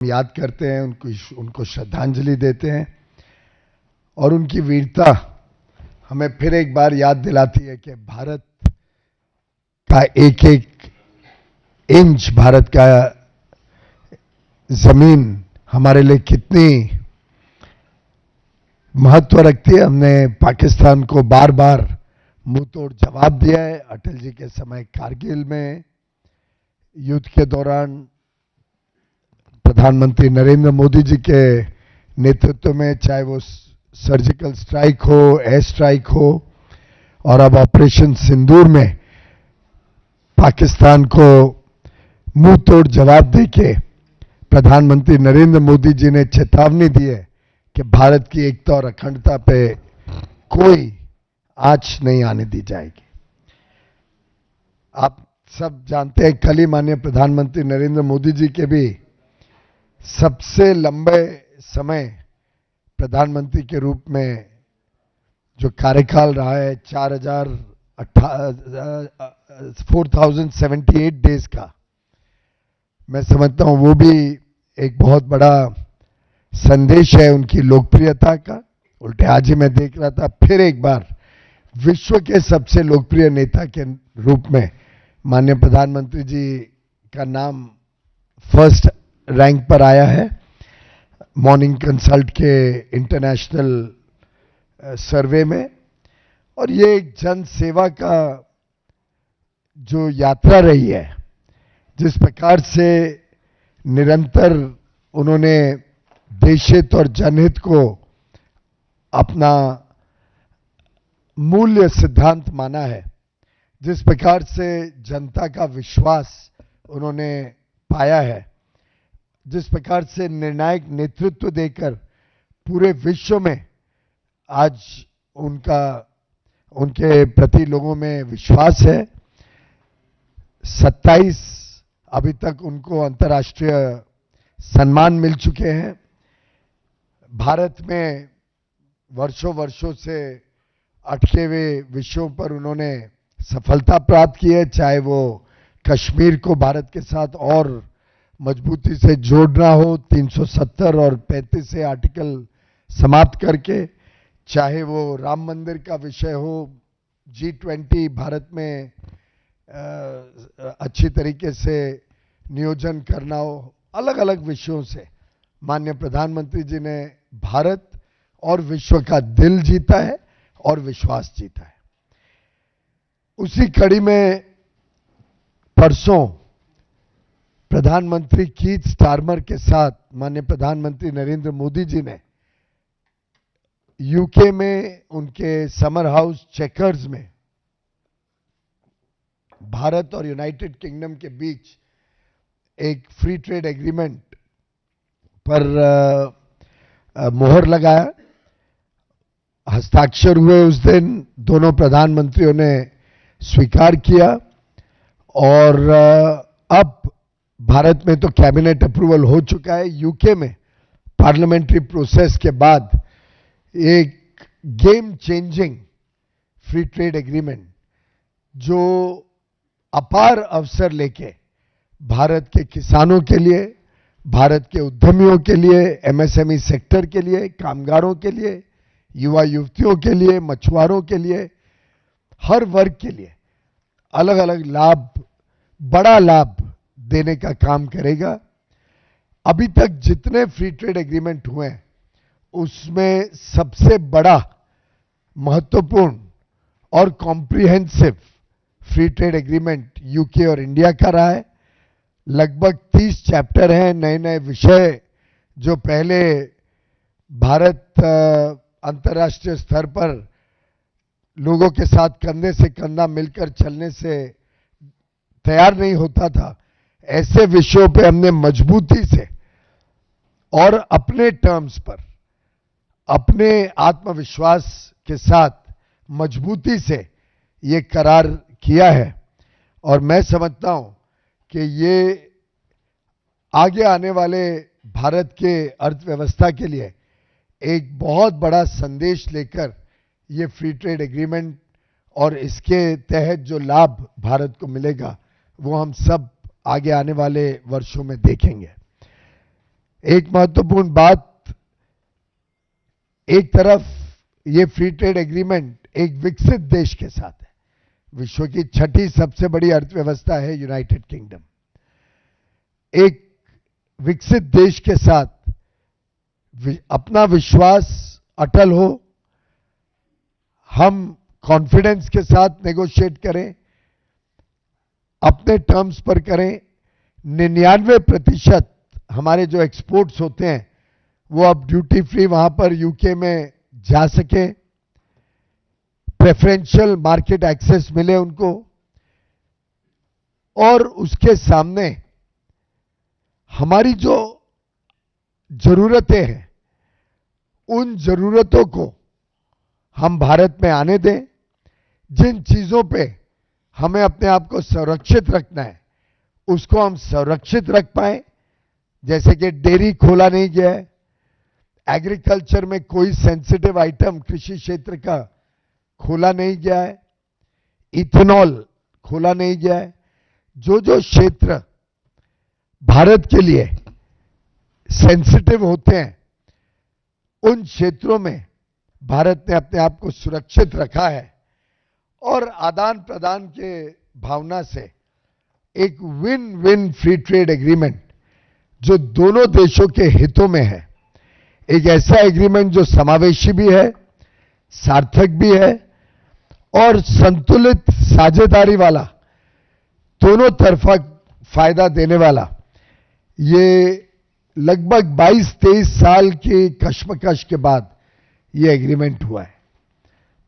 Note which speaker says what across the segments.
Speaker 1: याद करते हैं, उनको श्रद्धांजलि देते हैं और उनकी वीरता हमें फिर एक बार याद दिलाती है कि भारत का एक एक इंच, भारत का जमीन हमारे लिए कितनी महत्व रखती है। हमने पाकिस्तान को बार बार मुंह तोड़ जवाब दिया है। अटल जी के समय कारगिल में युद्ध के दौरान प्रधानमंत्री नरेंद्र मोदी जी के नेतृत्व में, चाहे वो सर्जिकल स्ट्राइक हो, एयर स्ट्राइक हो, और अब ऑपरेशन सिंदूर में पाकिस्तान को मुंह तोड़ जवाब देके प्रधानमंत्री नरेंद्र मोदी जी ने चेतावनी दी है कि भारत की एकता और अखंडता पे कोई आंच नहीं आने दी जाएगी। आप सब जानते हैं, कल ही माननीय प्रधानमंत्री नरेंद्र मोदी जी के भी सबसे लंबे समय प्रधानमंत्री के रूप में जो कार्यकाल रहा है 4078 डेज का, मैं समझता हूं वो भी एक बहुत बड़ा संदेश है उनकी लोकप्रियता का। उल्टे आज ही मैं देख रहा था, फिर एक बार विश्व के सबसे लोकप्रिय नेता के रूप में माननीय प्रधानमंत्री जी का नाम फर्स्ट रैंक पर आया है मॉर्निंग कंसल्ट के इंटरनेशनल सर्वे में। और ये एक जन सेवा का जो यात्रा रही है, जिस प्रकार से निरंतर उन्होंने देशहित और जनहित को अपना मूल्य सिद्धांत माना है, जिस प्रकार से जनता का विश्वास उन्होंने पाया है, जिस प्रकार से निर्णायक नेतृत्व देकर पूरे विश्व में आज उनके प्रति लोगों में विश्वास है। 27 अभी तक उनको अंतर्राष्ट्रीय सम्मान मिल चुके हैं। भारत में वर्षों से अटके हुए विषयों पर उन्होंने सफलता प्राप्त की है, चाहे वो कश्मीर को भारत के साथ और मजबूती से जोड़ना हो 370 और 35 से आर्टिकल समाप्त करके, चाहे वो राम मंदिर का विषय हो, G20 भारत में अच्छी तरीके से नियोजन करना हो, अलग अलग विषयों से माननीय प्रधानमंत्री जी ने भारत और विश्व का दिल जीता है और विश्वास जीता है। उसी कड़ी में परसों प्रधानमंत्री कीथ स्टारमर के साथ माननीय प्रधानमंत्री नरेंद्र मोदी जी ने यूके में उनके समर हाउस चेकर्स में भारत और यूनाइटेड किंगडम के बीच एक फ्री ट्रेड एग्रीमेंट पर मोहर लगाया, हस्ताक्षर हुए। उस दिन दोनों प्रधानमंत्रियों ने स्वीकार किया और अब भारत में तो कैबिनेट अप्रूवल हो चुका है। यूके में पार्लियामेंट्री प्रोसेस के बाद एक game changing free trade agreement जो अपार अवसर लेके भारत के किसानों के लिए, भारत के उद्यमियों के लिए, एमएसएमई सेक्टर के लिए, कामगारों के लिए, युवा युवतियों के लिए, मछुआरों के लिए, हर वर्ग के लिए अलग अलग लाभ, बड़ा लाभ देने का काम करेगा। अभी तक जितने फ्री ट्रेड एग्रीमेंट हुए हैं उसमें सबसे बड़ा, महत्वपूर्ण और comprehensive free trade agreement UK और इंडिया का रहा है। लगभग 30 चैप्टर हैं, नए नए विषय जो पहले भारत अंतर्राष्ट्रीय स्तर पर लोगों के साथ कंधे से कंधा मिलकर चलने से तैयार नहीं होता था, ऐसे विषयों पे हमने मजबूती से और अपने टर्म्स पर, अपने आत्मविश्वास के साथ मजबूती से ये करार किया है। और मैं समझता हूं कि ये आगे आने वाले भारत के अर्थव्यवस्था के लिए एक बहुत बड़ा संदेश लेकर ये फ्री ट्रेड एग्रीमेंट और इसके तहत जो लाभ भारत को मिलेगा वो हम सब आगे आने वाले वर्षों में देखेंगे। एक महत्वपूर्ण बात, एक तरफ ये फ्री ट्रेड एग्रीमेंट एक विकसित देश के साथ है, विश्व की छठी सबसे बड़ी अर्थव्यवस्था है यूनाइटेड किंगडम। एक विकसित देश के साथ अपना विश्वास अटल हो, हम कॉन्फिडेंस के साथ नेगोशिएट करें, अपने टर्म्स पर करें। 99% हमारे जो एक्सपोर्ट्स होते हैं वो अब ड्यूटी फ्री वहां पर यूके में जा सके, प्रेफरेंशियल मार्केट एक्सेस मिले उनको, और उसके सामने हमारी जो जरूरतें हैं उन जरूरतों को हम भारत में आने दें। जिन चीजों पे हमें अपने आप को संरक्षित रखना है उसको हम संरक्षित रख पाए, जैसे कि डेयरी खोला नहीं गया है, एग्रीकल्चर में कोई सेंसिटिव आइटम कृषि क्षेत्र का खोला नहीं गया है, इथेनॉल खोला नहीं गया है। जो जो क्षेत्र भारत के लिए सेंसिटिव होते हैं उन क्षेत्रों में भारत ने अपने आप को सुरक्षित रखा है, और आदान प्रदान के भावना से एक win win free trade agreement जो दोनों देशों के हितों में है, एक ऐसा एग्रीमेंट जो समावेशी भी है, सार्थक भी है और संतुलित साझेदारी वाला, दोनों तरफा फायदा देने वाला। ये लगभग 22-23 साल की कश्मकश के बाद ये एग्रीमेंट हुआ है।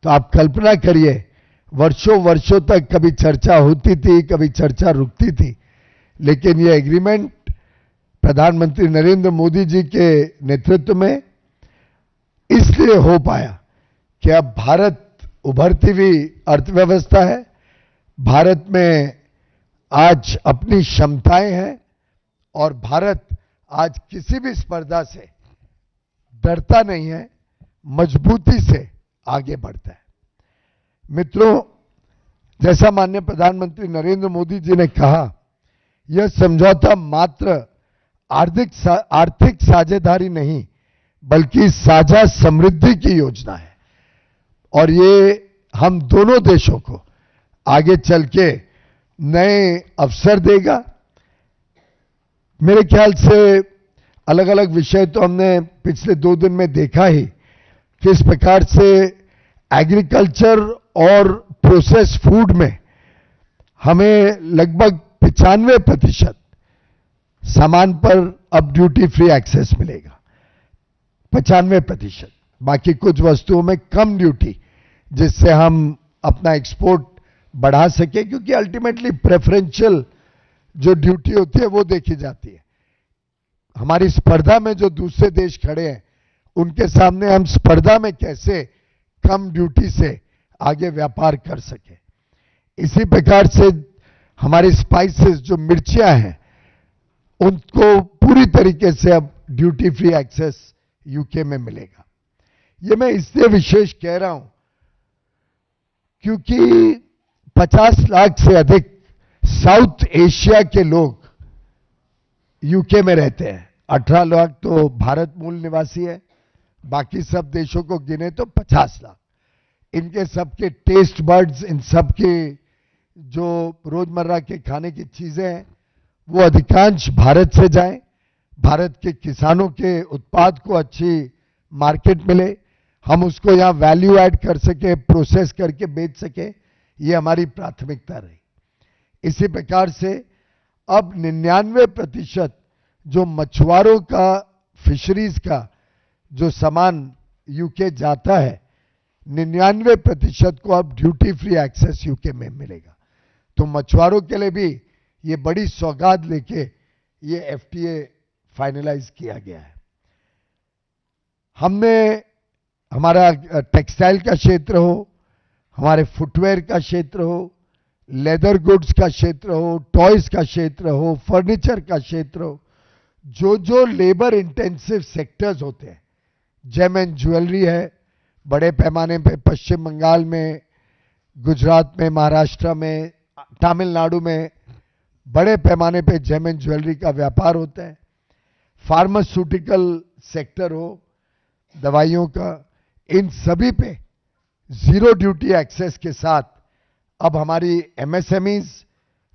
Speaker 1: तो आप कल्पना करिए, वर्षों वर्षों तक कभी चर्चा होती थी, कभी चर्चा रुकती थी, लेकिन ये एग्रीमेंट प्रधानमंत्री नरेंद्र मोदी जी के नेतृत्व में इसलिए हो पाया कि अब भारत उभरती हुई अर्थव्यवस्था है, भारत में आज अपनी क्षमताएं हैं और भारत आज किसी भी स्पर्धा से डरता नहीं है, मजबूती से आगे बढ़ता है। मित्रों, जैसा माननीय प्रधानमंत्री नरेंद्र मोदी जी ने कहा, यह समझौता मात्र आर्थिक साझेदारी नहीं बल्कि साझा समृद्धि की योजना है, और ये हम दोनों देशों को आगे चल के नए अवसर देगा। मेरे ख्याल से अलग अलग विषय तो हमने पिछले 2 दिन में देखा ही, किस प्रकार से एग्रीकल्चर और प्रोसेस फूड में हमें लगभग 95% सामान पर अब ड्यूटी फ्री एक्सेस मिलेगा। 95%। बाकी कुछ वस्तुओं में कम ड्यूटी, जिससे हम अपना एक्सपोर्ट बढ़ा सके, क्योंकि अल्टीमेटली प्रेफरेंशियल जो ड्यूटी होती है वो देखी जाती है। हमारी स्पर्धा में जो दूसरे देश खड़े हैं उनके सामने हम स्पर्धा में कैसे कम ड्यूटी से आगे व्यापार कर सके। इसी प्रकार से हमारी स्पाइसेस जो मिर्चियां हैं उनको पूरी तरीके से अब ड्यूटी फ्री एक्सेस यूके में मिलेगा। ये मैं इसलिए विशेष कह रहा हूं क्योंकि 50 लाख से अधिक साउथ एशिया के लोग यूके में रहते हैं। 18 लाख तो भारत मूल निवासी है, बाकी सब देशों को गिने तो 50 लाख। इनके सबके टेस्ट बर्ड्स, इन सब के जो रोजमर्रा के खाने की चीजें हैं वो अधिकांश भारत से जाएं, भारत के किसानों के उत्पाद को अच्छी मार्केट मिले, हम उसको यहां वैल्यू ऐड कर सके, प्रोसेस करके बेच सके, ये हमारी प्राथमिकता रही। इसी प्रकार से अब 99% जो मछुआरों का, फिशरीज का जो सामान यूके जाता है, 99% को अब ड्यूटी फ्री एक्सेस यूके में मिलेगा। तो मछुआरों के लिए भी ये बड़ी सौगात लेके ये एफटीए फाइनलाइज किया गया है। हमने हमारा टेक्सटाइल का क्षेत्र हो, हमारे फुटवेयर का क्षेत्र हो, लेदर गुड्स का क्षेत्र हो, टॉयज का क्षेत्र हो, फर्नीचर का क्षेत्र हो, जो जो लेबर इंटेंसिव सेक्टर्स होते हैं, जेम एंड ज्वेलरी है बड़े पैमाने पे पश्चिम बंगाल में, गुजरात में, महाराष्ट्र में, तमिलनाडु में बड़े पैमाने पे जेम एंड ज्वेलरी का व्यापार होता है। फार्मास्यूटिकल सेक्टर हो, दवाइयों का, इन सभी पे जीरो ड्यूटी एक्सेस के साथ अब हमारी एमएसएमईज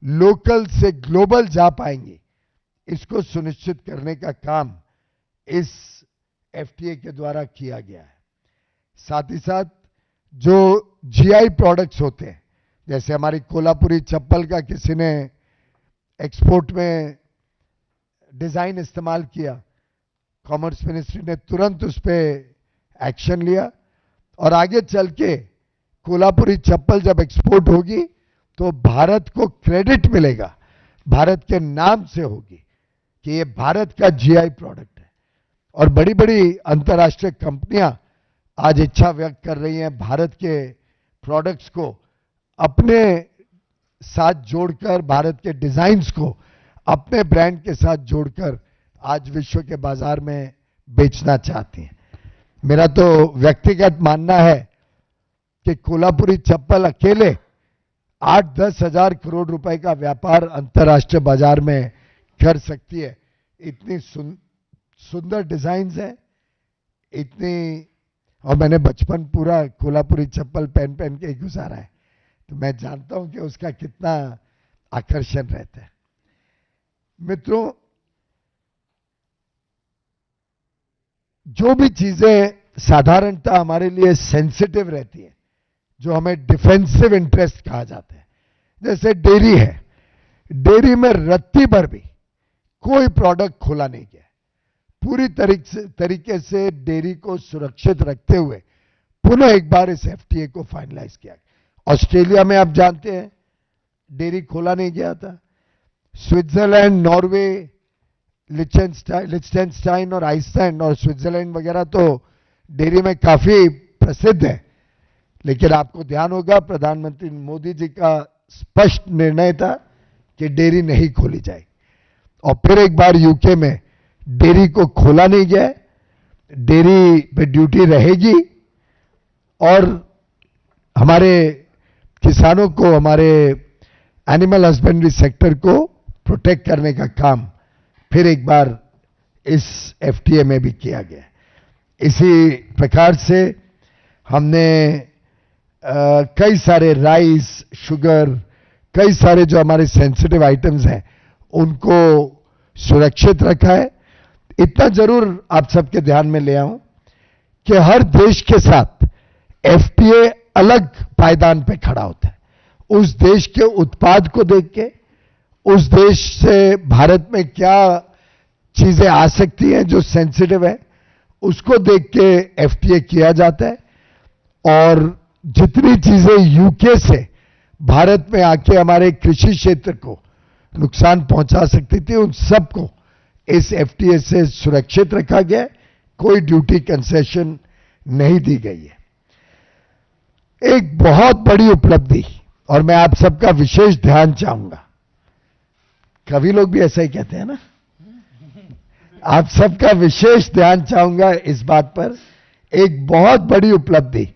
Speaker 1: लोकल से ग्लोबल जा पाएंगी। इसको सुनिश्चित करने का काम इस एफटीए के द्वारा किया गया है। साथ ही साथ जो जीआई प्रोडक्ट्स होते हैं, जैसे हमारी कोल्हापुरी चप्पल का किसी ने एक्सपोर्ट में डिजाइन इस्तेमाल किया, कॉमर्स मिनिस्ट्री ने तुरंत उस पर एक्शन लिया और आगे चल के कोल्हापुरी चप्पल जब एक्सपोर्ट होगी तो भारत को क्रेडिट मिलेगा, भारत के नाम से होगी कि ये भारत का जीआई प्रोडक्ट है। और बड़ी बड़ी अंतर्राष्ट्रीय कंपनियां आज इच्छा व्यक्त कर रही हैं भारत के प्रोडक्ट्स को अपने साथ जोड़कर, भारत के डिजाइन्स को अपने ब्रांड के साथ जोड़कर आज विश्व के बाजार में बेचना चाहती हैं। मेरा तो व्यक्तिगत मानना है कि कोल्हापुरी चप्पल अकेले 8-10 हजार करोड़ रुपए का व्यापार अंतर्राष्ट्रीय बाजार में कर सकती है। इतनी सुंदर डिजाइन्स हैं, इतनी, और मैंने बचपन पूरा कोल्हापुरी चप्पल पहन पहन के ही गुजारा है, तो मैं जानता हूं कि उसका कितना आकर्षण रहता है। मित्रों, जो भी चीजें साधारणतः हमारे लिए सेंसिटिव रहती हैं, जो हमें डिफेंसिव इंटरेस्ट कहा जाता है, जैसे डेयरी है, डेयरी में रत्ती भर भी कोई प्रोडक्ट खोला नहीं गया, पूरी तरीके से डेयरी को सुरक्षित रखते हुए पुनः एक बार इस एफटीए को फाइनलाइज किया। ऑस्ट्रेलिया में आप जानते हैं डेयरी खोला नहीं गया था, स्विट्जरलैंड, नॉर्वे, लिechtenstein और आइसलैंड और स्विट्जरलैंड वगैरह तो डेयरी में काफी प्रसिद्ध है, लेकिन आपको ध्यान होगा प्रधानमंत्री मोदी जी का स्पष्ट निर्णय था कि डेयरी नहीं खोली जाए, और फिर एक बार यूके में डेयरी को खोला नहीं गया, डेयरी पे ड्यूटी रहेगी और हमारे किसानों को, हमारे एनिमल हस्बेंड्री सेक्टर को प्रोटेक्ट करने का काम फिर एक बार इस एफटीए में भी किया गया। इसी प्रकार से हमने कई सारे राइस, शुगर, कई सारे जो हमारे सेंसिटिव आइटम्स हैं उनको सुरक्षित रखा है। इतना जरूर आप सबके ध्यान में ले आऊं कि हर देश के साथ एफटीए अलग पायदान पे खड़ा होता है। उस देश के उत्पाद को देख के, उस देश से भारत में क्या चीजें आ सकती हैं जो सेंसिटिव है, उसको देख के एफटीए किया जाता है। और जितनी चीजें यूके से भारत में आके हमारे कृषि क्षेत्र को नुकसान पहुंचा सकती थी, उन सबको इस एफटीए से सुरक्षित रखा गया, कोई ड्यूटी कंसेशन नहीं दी गई है। एक बहुत बड़ी उपलब्धि, और मैं आप सबका विशेष ध्यान चाहूंगा, कभी लोग भी ऐसा ही कहते हैं ना, आप सबका विशेष ध्यान चाहूंगा इस बात पर, एक बहुत बड़ी उपलब्धि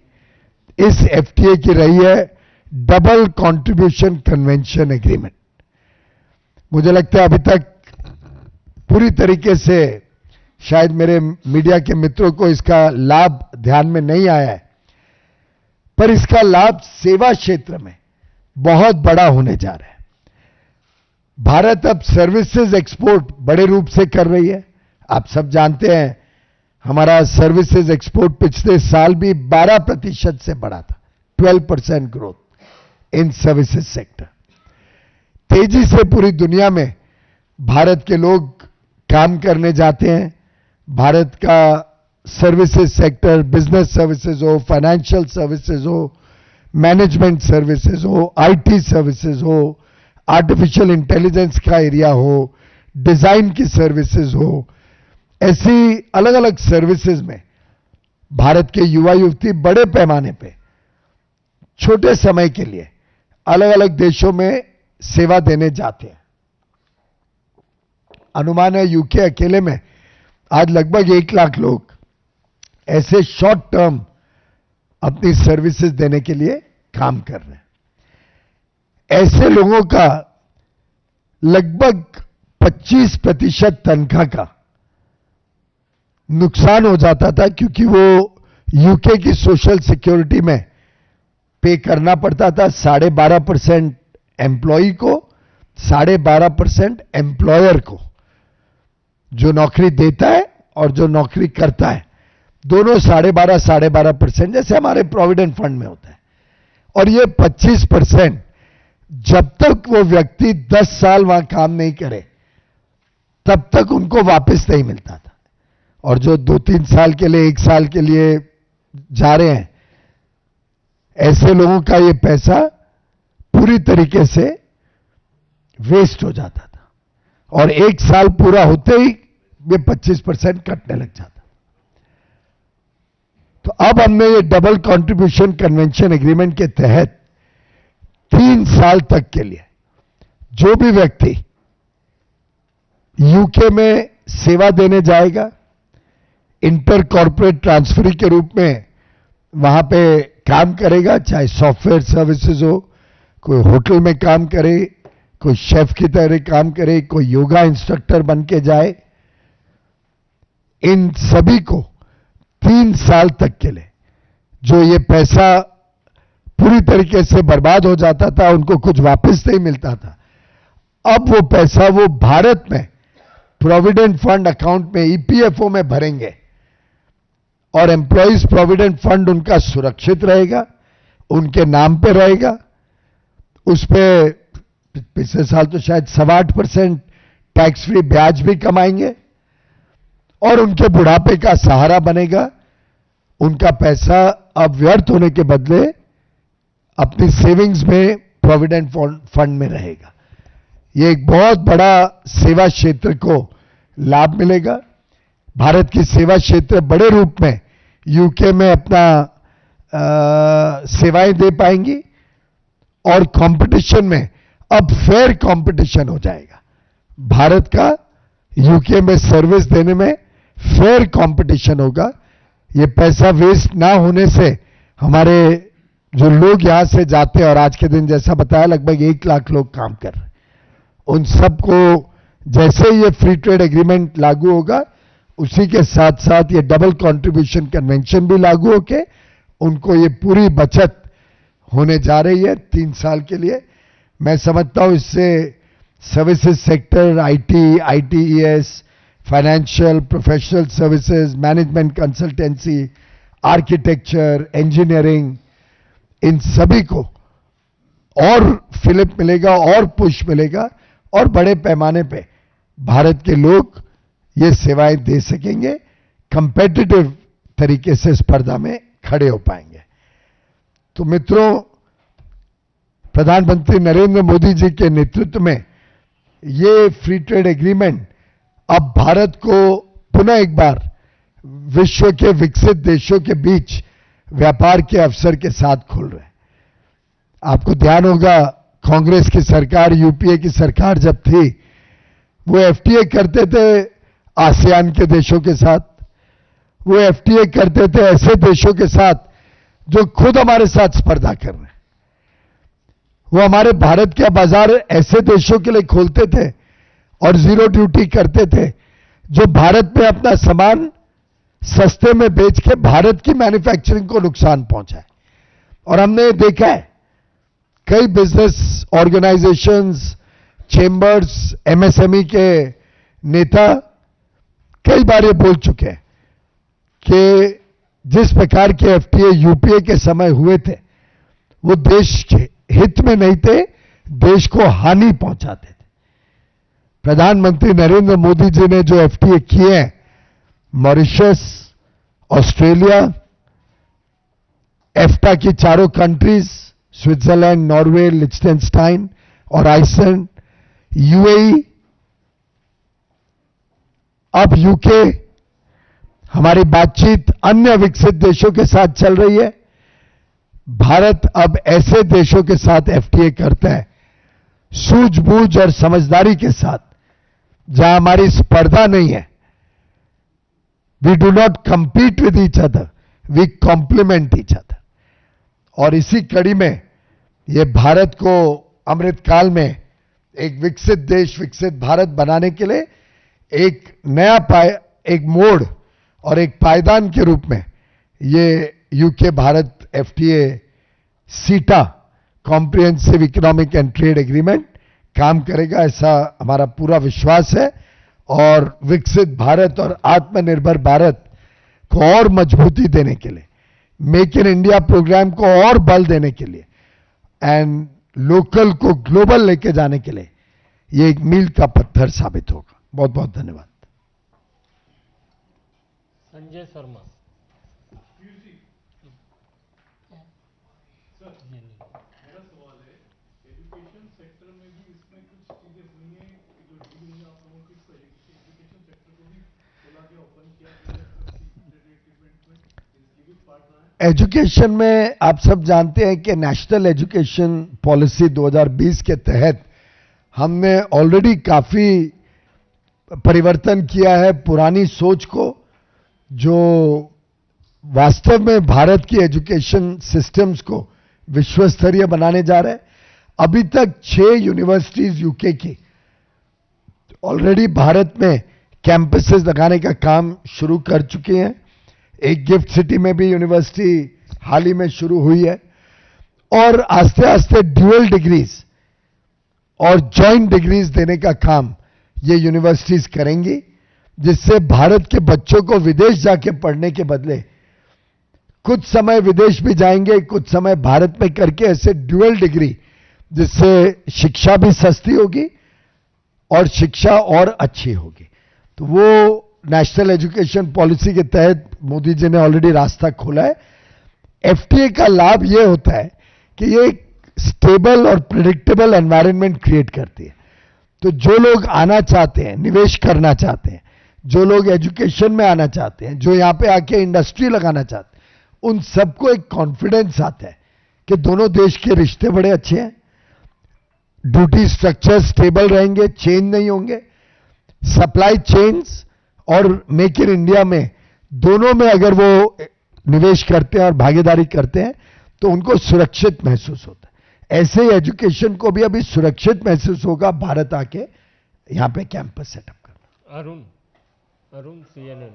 Speaker 1: इस एफटीए की रही है डबल कंट्रीब्यूशन कन्वेंशन एग्रीमेंट। मुझे लगता है अभी तक पूरी तरीके से शायद मेरे मीडिया के मित्रों को इसका लाभ ध्यान में नहीं आया है, पर इसका लाभ सेवा क्षेत्र में बहुत बड़ा होने जा रहा है। भारत अब सर्विसेज एक्सपोर्ट बड़े रूप से कर रही है। आप सब जानते हैं हमारा सर्विसेज एक्सपोर्ट पिछले साल भी 12% से बढ़ा था, 12% ग्रोथ इन सर्विसेज सेक्टर। तेजी से पूरी दुनिया में भारत के लोग काम करने जाते हैं। भारत का सर्विसेज सेक्टर, बिजनेस सर्विसेज हो, फाइनेंशियल सर्विसेज हो, मैनेजमेंट सर्विसेज हो, आईटी सर्विसेज हो, आर्टिफिशियल इंटेलिजेंस का एरिया हो, डिजाइन की सर्विसेज हो, ऐसी अलग अलग सर्विसेज में भारत के युवा युवती बड़े पैमाने पे छोटे समय के लिए अलग अलग देशों में सेवा देने जाते हैं। अनुमान है यूके अकेले में आज लगभग 1 लाख लोग ऐसे शॉर्ट टर्म अपनी सर्विसेज देने के लिए काम कर रहे हैं। ऐसे लोगों का लगभग 25% तनख्वाह का नुकसान हो जाता था, क्योंकि वो यूके की सोशल सिक्योरिटी में पे करना पड़ता था 12.5% एम्प्लॉय को, 12.5% एम्प्लॉयर को। जो नौकरी देता है और जो नौकरी करता है, दोनों 12.5% जैसे हमारे प्रोविडेंट फंड में होता है। और ये 25% जब तक वो व्यक्ति 10 साल वहां काम नहीं करे तब तक उनको वापस नहीं मिलता था। और जो 2-3 साल के लिए, 1 साल के लिए जा रहे हैं, ऐसे लोगों का ये पैसा पूरी तरीके से वेस्ट हो जाता था और 1 साल पूरा होते ही ये 25% कटने लग जाता। तो अब हमने ये डबल कंट्रीब्यूशन कन्वेंशन एग्रीमेंट के तहत 3 साल तक के लिए जो भी व्यक्ति यूके में सेवा देने जाएगा, इंटर कॉर्पोरेट ट्रांसफर के रूप में वहां पे काम करेगा, चाहे सॉफ्टवेयर सर्विसेज हो, कोई होटल में काम करे, कोई शेफ की तरह काम करे, कोई योगा इंस्ट्रक्टर बन के जाए, इन सभी को 3 साल तक के लिए जो ये पैसा पूरी तरीके से बर्बाद हो जाता था, उनको कुछ वापस नहीं मिलता था, अब वो पैसा वो भारत में प्रोविडेंट फंड अकाउंट में, ईपीएफओ में भरेंगे और एम्प्लॉइज प्रोविडेंट फंड उनका सुरक्षित रहेगा, उनके नाम पे रहेगा। उस पे पिछले साल तो शायद 8.25% टैक्स फ्री ब्याज भी कमाएंगे और उनके बुढ़ापे का सहारा बनेगा। उनका पैसा अब व्यर्थ होने के बदले अपनी सेविंग्स में प्रोविडेंट फंड में रहेगा। ये एक बहुत बड़ा सेवा क्षेत्र को लाभ मिलेगा। भारत की सेवा क्षेत्र बड़े रूप में यूके में अपना सेवाएं दे पाएंगी और कंपटीशन में अब फेयर कंपटीशन हो जाएगा। भारत का यूके में सर्विस देने में फेयर कंपटीशन होगा। ये पैसा वेस्ट ना होने से हमारे जो लोग यहां से जाते हैं, और आज के दिन जैसा बताया लगभग 1 लाख लोग काम कर रहे हैं, उन सबको जैसे ये फ्री ट्रेड एग्रीमेंट लागू होगा, उसी के साथ साथ ये डबल कंट्रीब्यूशन कन्वेंशन भी लागू होके उनको ये पूरी बचत होने जा रही है 3 साल के लिए। मैं समझता हूं इससे services sector, ITES, financial, professional services, management consultancy, architecture, engineering, इन सभी को और फिलिप मिलेगा और पुश मिलेगा और बड़े पैमाने पे भारत के लोग ये सेवाएं दे सकेंगे, कंपेटिटिव तरीके से स्पर्धा में खड़े हो पाएंगे। तो मित्रों, प्रधानमंत्री नरेंद्र मोदी जी के नेतृत्व में ये फ्री ट्रेड एग्रीमेंट अब भारत को पुनः एक बार विश्व के विकसित देशों के बीच व्यापार के अवसर के साथ खोल रहे हैं। आपको ध्यान होगा, कांग्रेस की सरकार, यूपीए की सरकार जब थी, वो एफटीए करते थे आसियान के देशों के साथ, वो एफटीए करते थे ऐसे देशों के साथ जो खुद हमारे साथ स्पर्धा कर रहे हैं। वो हमारे भारत के बाजार ऐसे देशों के लिए खोलते थे और जीरो ड्यूटी करते थे जो भारत में अपना सामान सस्ते में बेच के भारत की मैन्युफैक्चरिंग को नुकसान पहुंचाए। और हमने देखा है कई बिजनेस ऑर्गेनाइजेशंस, चेंबर्स, एमएसएमई के नेता कई बार ये बोल चुके हैं कि जिस प्रकार के एफटीए यूपीए के समय हुए थे वो देश के हित में नहीं थे, देश को हानि पहुंचाते थे। प्रधानमंत्री नरेंद्र मोदी जी ने जो एफटीए किए हैं, मॉरिशस, ऑस्ट्रेलिया, एफ्टा की 4 कंट्रीज, स्विट्जरलैंड, नॉर्वे, लिechtenstein और आइसलैंड, यूएई, अब यूके, हमारी बातचीत अन्य विकसित देशों के साथ चल रही है। भारत अब ऐसे देशों के साथ एफटीए करता है सूझबूझ और समझदारी के साथ, जहां हमारी स्पर्धा नहीं है। We do not compete with each other, we complement each other. और इसी कड़ी में ये भारत को अमृतकाल में एक विकसित देश, विकसित भारत बनाने के लिए एक नया एक मोड़ और एक पायदान के रूप में ये यूके भारत एफटीए सीटा comprehensive economic and trade agreement काम करेगा, ऐसा हमारा पूरा विश्वास है। और विकसित भारत और आत्मनिर्भर भारत को और मजबूती देने के लिए, मेक इन इंडिया प्रोग्राम को और बल देने के लिए एंड लोकल को ग्लोबल लेके जाने के लिए ये एक मील का पत्थर साबित होगा। बहुत बहुत धन्यवाद।
Speaker 2: संजय शर्मा।
Speaker 3: मेरा सवाल है, एजुकेशन सेक्टर में भी इसमें कुछ चीजें हुई हैं जो डील हुई आप लोगों की, एजुकेशन सेक्टर को भी खोला गया, ओपन किया गया, इसकी भी पार्ट रहा है।
Speaker 1: एजुकेशन में आप सब जानते हैं कि नेशनल एजुकेशन पॉलिसी 2020 के तहत हमने ऑलरेडी काफी परिवर्तन किया है पुरानी सोच को, जो वास्तव में भारत की एजुकेशन सिस्टम्स को विश्व स्तरीय बनाने जा रहे हैं। अभी तक 6 यूनिवर्सिटीज यूके की ऑलरेडी भारत में कैंपसेस लगाने का काम शुरू कर चुके हैं। एक गिफ्ट सिटी में भी यूनिवर्सिटी हाल ही में शुरू हुई है और आस्ते आस्ते ड्यूअल डिग्रीज और जॉइंट डिग्रीज देने का काम ये यूनिवर्सिटीज करेंगी, जिससे भारत के बच्चों को विदेश जाके पढ़ने के बदले कुछ समय विदेश भी जाएंगे, कुछ समय भारत में करके ऐसे ड्यूअल डिग्री, जिससे शिक्षा भी सस्ती होगी और शिक्षा और अच्छी होगी। तो वो नेशनल एजुकेशन पॉलिसी के तहत मोदी जी ने ऑलरेडी रास्ता खोला है। एफटीए का लाभ ये होता है कि ये एक स्टेबल और प्रेडिक्टेबल एनवायरनमेंट क्रिएट करती है। तो जो लोग आना चाहते हैं, निवेश करना चाहते हैं, जो लोग एजुकेशन में आना चाहते हैं, जो यहां पे आके इंडस्ट्री लगाना चाहते हैं, उन सबको एक कॉन्फिडेंस आता है कि दोनों देश के रिश्ते बड़े अच्छे हैं, ड्यूटी स्ट्रक्चर स्टेबल रहेंगे, चेंज नहीं होंगे, सप्लाई चेन्स और मेक इन इंडिया में दोनों में अगर वो निवेश करते हैं और भागीदारी करते हैं तो उनको सुरक्षित महसूस होता है। ऐसे ही एजुकेशन को भी अभी सुरक्षित महसूस होगा भारत आके यहां पे कैंपस सेटअप करना।
Speaker 2: अरुण CNN।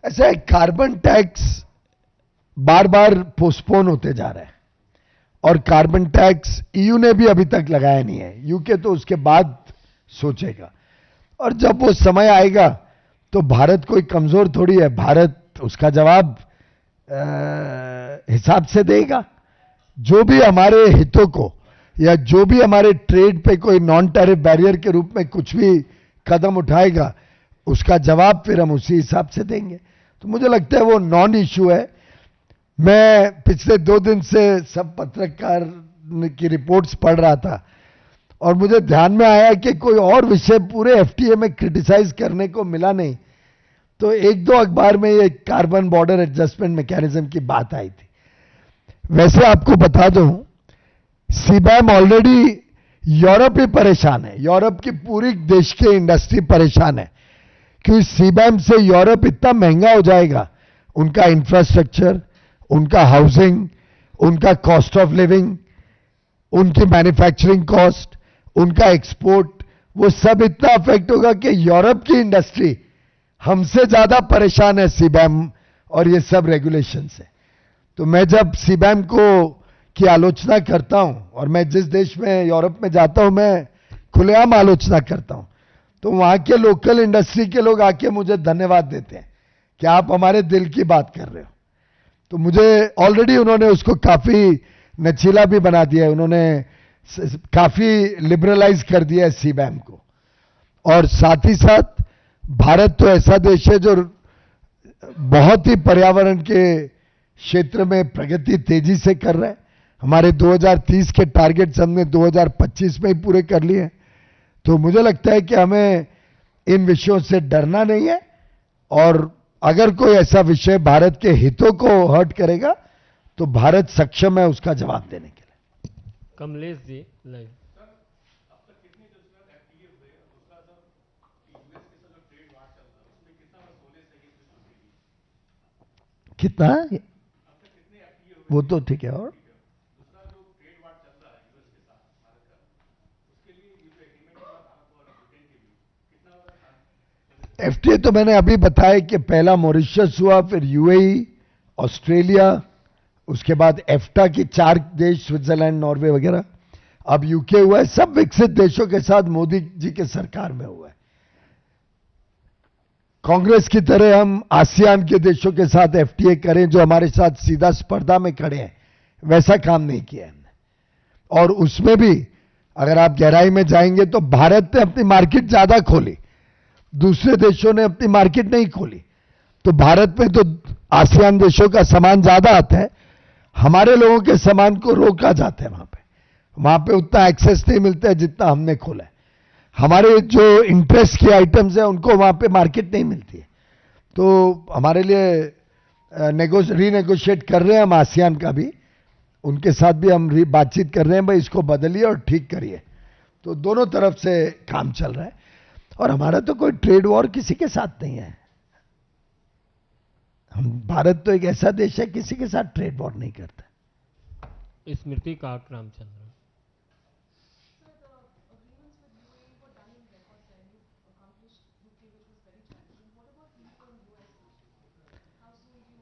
Speaker 1: ऐसा है, कार्बन टैक्स बार बार पोस्टपोन होते जा रहा है और कार्बन टैक्स ईयू ने भी अभी तक लगाया नहीं है, यूके तो उसके बाद सोचेगा और जब वो समय आएगा तो भारत कोई कमजोर थोड़ी है, भारत उसका जवाब हिसाब से देगा। जो भी हमारे हितों को या जो भी हमारे ट्रेड पे कोई नॉन टैरिफ बैरियर के रूप में कुछ भी कदम उठाएगा, उसका जवाब फिर हम उसी हिसाब से देंगे। तो मुझे लगता है वो नॉन इश्यू है। मैं पिछले 2 दिन से सब पत्रकार की रिपोर्ट्स पढ़ रहा था और मुझे ध्यान में आया कि कोई और विषय पूरे एफटीए में क्रिटिसाइज करने को मिला नहीं, तो 1-2 अखबार में ये कार्बन बॉर्डर एडजस्टमेंट मैकेनिज्म की बात आई थी। वैसे आपको बता दूं, सीबैम ऑलरेडी यूरोप ही परेशान है, यूरोप की पूरी देश की इंडस्ट्री परेशान है कि सीबैम से यूरोप इतना महंगा हो जाएगा, उनका इंफ्रास्ट्रक्चर, उनका हाउसिंग, उनका कॉस्ट ऑफ लिविंग, उनकी मैन्युफैक्चरिंग कॉस्ट, उनका एक्सपोर्ट, वो सब इतना अफेक्ट होगा कि यूरोप की इंडस्ट्री हमसे ज्यादा परेशान है सीबैम और ये सब रेगुलेशन से। तो मैं जब सीबैम की आलोचना करता हूं और मैं जिस देश में यूरोप में जाता हूं मैं खुलेआम आलोचना करता हूं, तो वहां के लोकल इंडस्ट्री के लोग आके मुझे धन्यवाद देते हैं कि आप हमारे दिल की बात कर रहे हो। तो मुझे ऑलरेडी उन्होंने उसको काफी नचीला भी बना दिया है, उन्होंने काफी लिबरलाइज कर दिया है सीबैम को। और साथ ही साथ भारत तो ऐसा देश है जो बहुत ही पर्यावरण के क्षेत्र में प्रगति तेजी से कर रहा है। हमारे 2030 के टारगेट्स हमने 2025 में ही पूरे कर लिए हैं। तो मुझे लगता है कि हमें इन विषयों से डरना नहीं है और अगर कोई ऐसा विषय भारत के हितों को हर्ट करेगा तो भारत सक्षम है उसका जवाब देने के लिए।
Speaker 2: कमलेश जी लाइव।
Speaker 1: कितना वो तो ठीक है। और एफटीए तो मैंने अभी बताया कि पहला मॉरिशस हुआ, फिर यूएई, ऑस्ट्रेलिया, उसके बाद एफ्टा के 4 देश, स्विट्जरलैंड, नॉर्वे वगैरह, अब यूके हुआ है। सब विकसित देशों के साथ मोदी जी के सरकार में हुआ है। कांग्रेस की तरह हम आसियान के देशों के साथ एफटीए करें जो हमारे साथ सीधा स्पर्धा में खड़े हैं, वैसा काम नहीं किया हमने। और उसमें भी अगर आप गहराई में जाएंगे तो भारत ने अपनी मार्केट ज्यादा खोली, दूसरे देशों ने अपनी मार्केट नहीं खोली। तो भारत में तो आसियान देशों का सामान ज्यादा आता है, हमारे लोगों के सामान को रोका जाता है। वहां पे उतना एक्सेस नहीं मिलता है जितना हमने खोला है। हमारे जो इंटरेस्ट के आइटम्स हैं उनको वहां पे मार्केट नहीं मिलती है। तो हमारे लिए रीनेगोशिएट कर रहे हैं हम आसियान का भी, उनके साथ भी हम बातचीत कर रहे हैं, भाई इसको बदलिए और ठीक करिए। तो दोनों तरफ से काम चल रहा है। और हमारा तो कोई ट्रेड वॉर किसी के साथ नहीं है। भारत तो एक ऐसा देश है किसी के साथ ट्रेड वॉर नहीं करता।
Speaker 2: स्मृति काक Ramchandra.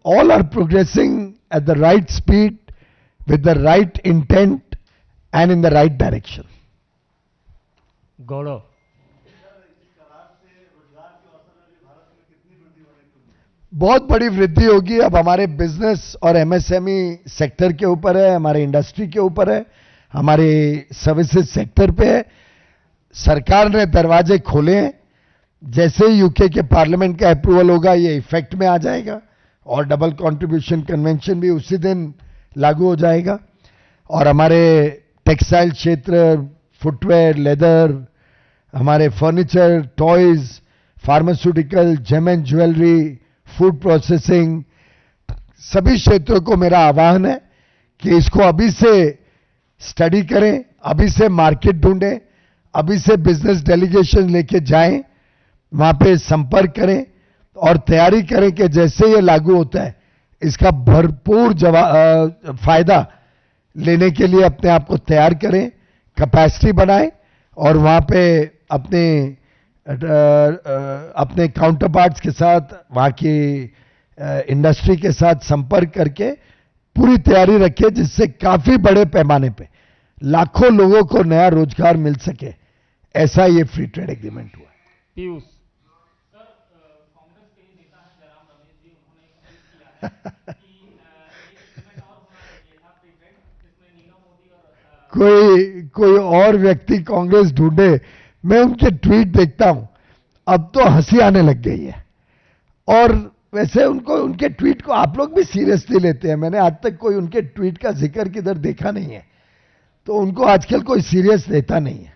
Speaker 1: All are progressing at the right speed, with the right intent and in the right direction.
Speaker 2: गौरव।
Speaker 1: बहुत बड़ी वृद्धि होगी। अब हमारे बिजनेस और एमएसएमई सेक्टर के ऊपर है, हमारे इंडस्ट्री के ऊपर है, हमारे सर्विसेज सेक्टर पे है। सरकार ने दरवाजे खोले हैं। जैसे ही यूके के पार्लियामेंट का अप्रूवल होगा ये इफेक्ट में आ जाएगा और डबल कंट्रीब्यूशन कन्वेंशन भी उसी दिन लागू हो जाएगा। और हमारे टेक्सटाइल क्षेत्र, फुटवेयर, लेदर, हमारे furniture, toys, pharmaceutical, gem and jewellery, food processing, सभी क्षेत्रों को मेरा आह्वान है कि इसको अभी से स्टडी करें, अभी से मार्केट ढूंढें, अभी से बिजनेस डेलीगेशन लेके जाएं, वहां पे संपर्क करें और तैयारी करें कि जैसे ये लागू होता है इसका भरपूर फायदा लेने के लिए अपने आप को तैयार करें, कैपेसिटी बढ़ाएं और वहां पे अपने काउंटर पार्ट्स के साथ, वहां की इंडस्ट्री के साथ संपर्क करके पूरी तैयारी रखें, जिससे काफी बड़े पैमाने पे लाखों लोगों को नया रोजगार मिल सके। ऐसा ये फ्री ट्रेड एग्रीमेंट हुआ।
Speaker 2: पीयूष।
Speaker 1: कोई और व्यक्ति कांग्रेस ढूंढे, मैं उनके ट्वीट देखता हूं, अब तो हंसी आने लग गई है। और वैसे उनके ट्वीट को आप लोग भी सीरियसली लेते हैं। मैंने आज तक कोई उनके ट्वीट का जिक्र किधर देखा नहीं है, तो उनको आजकल कोई सीरियस लेता नहीं है।